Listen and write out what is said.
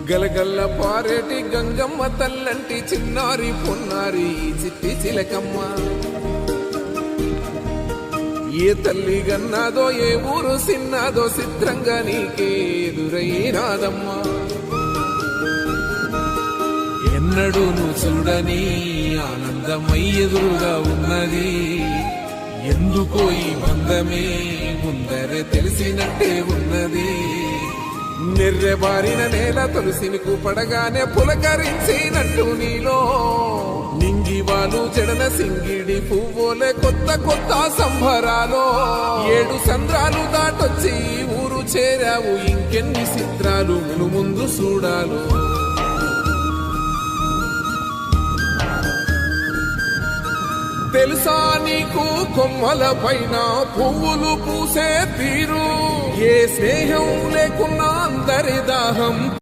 గలగల్ల పారేటి గంగమ్మ తల్లంటి చిన్నారి పొన్నారి చిట్టి చిలకమ్మ. ఏ తల్లి గన్నాదో ఏ ఊరు సిన్నాదో చిత్రంగా నీకే ఎదురైనాదమ్మా. ఎన్నడూ నువ్వు చూడని ఆనందమై ఎదురుగా ఉన్నది. ఎందుకో ఈ బంధమే ముందరే తెలిసినట్టే ఉన్నది. నిర్రెబారిన నేల తులసిని కూపడగానే పులకరించినట్టు నీలో నింగివాలు చెడల సింగిడి పువ్వులే కొత్త కొత్త సంభరాలో. 7 సంద్రాలు దాటొచ్చి ఊరు చేరావు, ఇంకెన్ని చిత్రాలు ముందు చూడాలు. తెలుసా నీకు కొమ్మల పైన పువ్వులు పూసే తీరు. ఏ స్నేహం లేకున్నా అందరి దాహం